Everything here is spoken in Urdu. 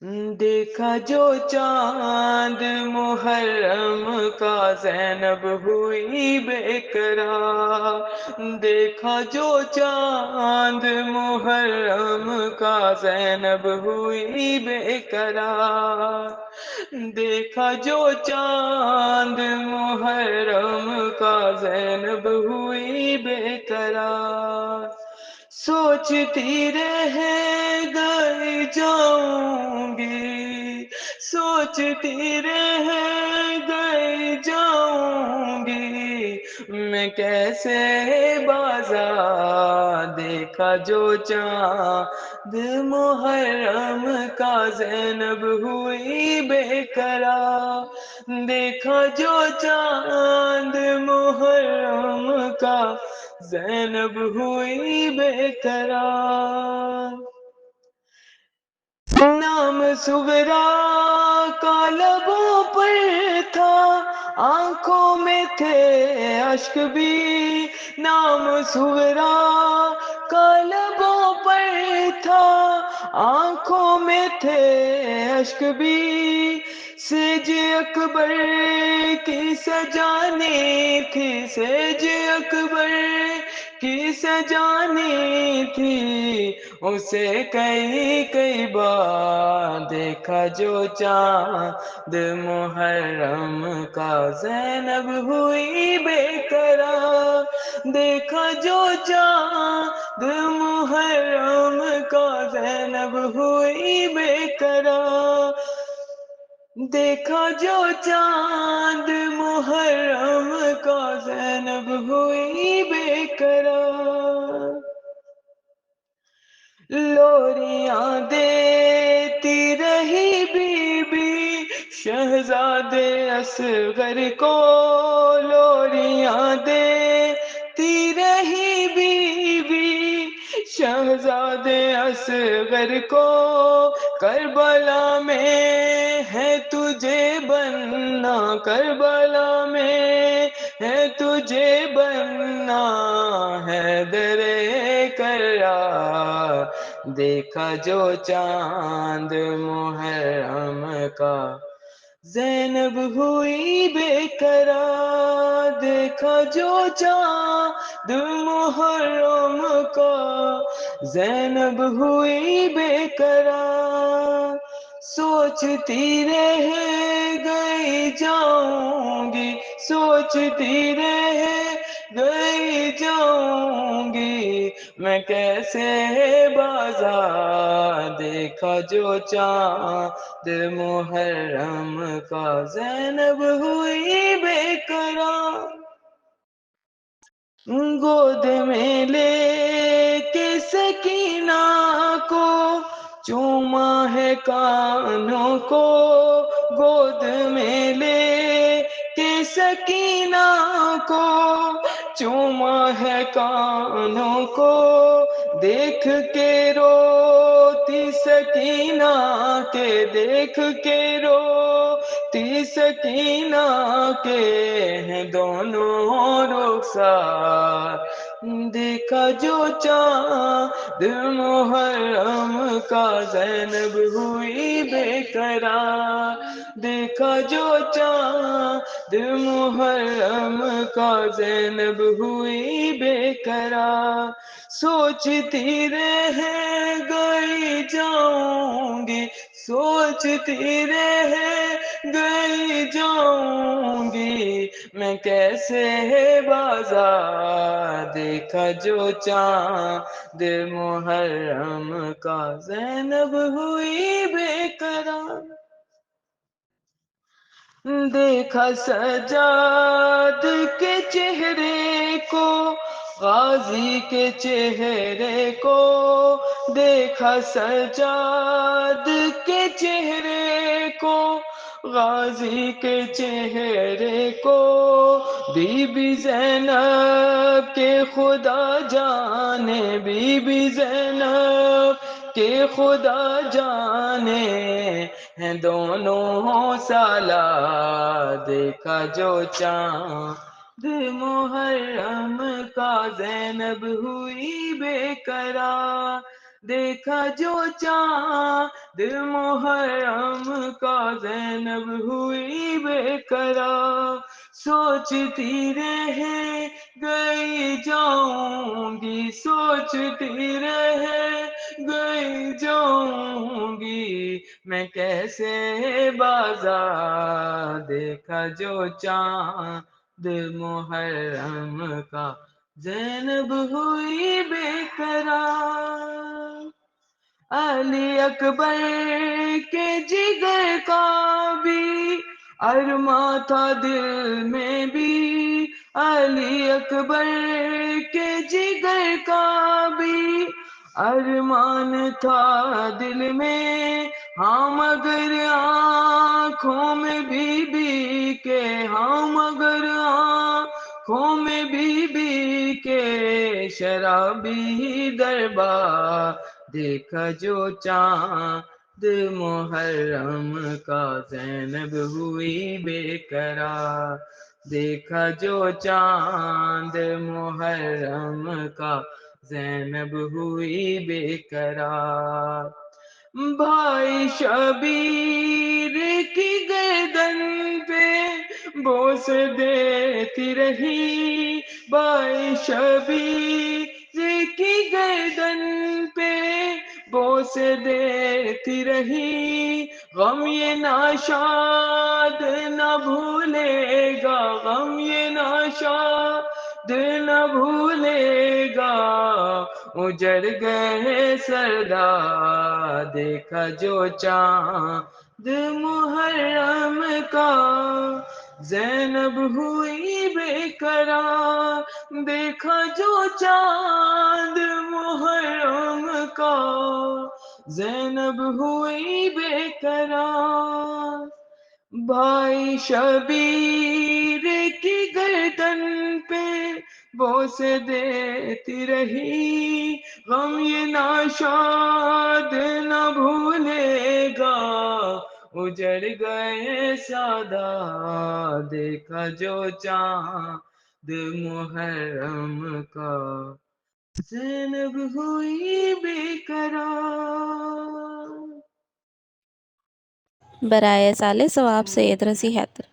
دیکھا جو چاند محرم کا زینب ہوئی بے قرار، دیکھا جو چاند محرم کا زینب ہوئی بے قرار، دیکھا جو چاند محرم کا زینب ہوئی بے قرار، سوچتی رہ گئی جاؤں گی، سوچتی رہ گئی جاؤں گی، میں کیسے بازار، دیکھا جو چاند محرم کا زینب ہوئی بے قرار، دیکھا جو چاند محرم کا زینب ہوئی بے قرار، نام صغرا کا لبوں پر تھا، آنکھوں میں تھے اشک بھی، نام صغرا کا لبوں پر تھا، آنکھوں میں تھے اشک بھی، سیج اکبر کی سجانی تھی، سیج اکبر کی سجانی تھی، اسے کئی کئی بار دیکھا جو چاند محرم کا زینب ہوئی بے قرار، دیکھا جو چاند محرم کا زینب ہوئی بے قرار، دیکھا جو چاند محرم کا زینب ہوئی بے قرار، لوریاں دیتی رہی بی بی شہزادے اصغر کو، لوریاں دیتی رہی بی بی شہزادے اصغر کو، کربلا میں ہے تجھے بننا، کربلا میں ہے تجھے بننا، حیدر کرار، دیکھا جو چاند محرم کا زینب ہوئی بے قرار، دیکھا جو چاند محرم کا زینب ہوئی بے قرار، سوچتی رہ گئی جاؤں گی، سوچتی رہ گئی جاؤں گی، میں کیسے بازار، دیکھا جو چاند محرم کا زینب ہوئی بے قرار، گود میں لے کے سکینہ کو چوما ہے کانوں کو، گود میں لے کے سکینہ کو چوما ہے کانوں کو، دیکھ کے روتی سکینہ کے، دیکھ کے روتی سکینہ کے ہیں دونوں رخسار، دیکھا جو چاند محرم کا زینب ہوئی بے قرار، دیکھا جو چاند محرم کا زینب ہوئی بے قرار، سوچتی رہ گئی جاؤں گی، سوچتی رہ گئی جاؤں گی، میں کیسے بازار، دیکھا جو چاند محرم کا زینب ہوئی بے قرار، دیکھا سجاد کے چہرے کو، غازی کے چہرے کو، دیکھا سجاد کے چہرے کو، غازی کے چہرے کو، بی بی زینب کے خدا جانے، بی بی زینب کہ خدا جانے ہیں دونوں سالار، دیکھا جو چاند محرم کا زینب ہوئی بے قرار، دیکھا جو چاند دل محرم کا زینب ہوئی بے قرار، سوچتی رہ گئی جاؤں گی، سوچتی رہ گئی جاؤں گی، میں کیسے بازار دیکھا جو چاند محرم کا زینب ہوئی بے قرار۔ علی اکبر کے جگر کا بھی ارماں تھا دل میں بھی، علی اکبر کے جگر کا بھی ارمان تھا دل میں، ہاں مگر آنکھوں میں بی بی کے، ہاں مگر آنکھوں میں بی بی کے شرابی دربار دیکھا جو چاند محرم کا زینب ہوئی بے قرار، دیکھا جو چاند محرم کا زینب ہوئی بے قرار۔ بھائی شبیر کی گردن پہ بوس دیتی رہی، بھائی شبیر کی گردن پہ بوس دیتی رہی، غم یہ ناشاد نہ بھولے گا، غم یہ ناشاد نہ بھولے گا، اجڑ گئے سردار دیکھا جو چاند محرم کا زینب ہوئی بے قرار، دیکھا جو چاند محرم کا زینب ہوئی بے قرار۔ بھائی شبیر کی گردن پہ بوس دیتی رہی، غم یہ ناشاد نہ بھولے گا، اجڑ گئے سادہ دیکھا جو چاند محرم کا زینب ہوئی بے قرار۔ برائے سال ثواب سید رضی حیدر۔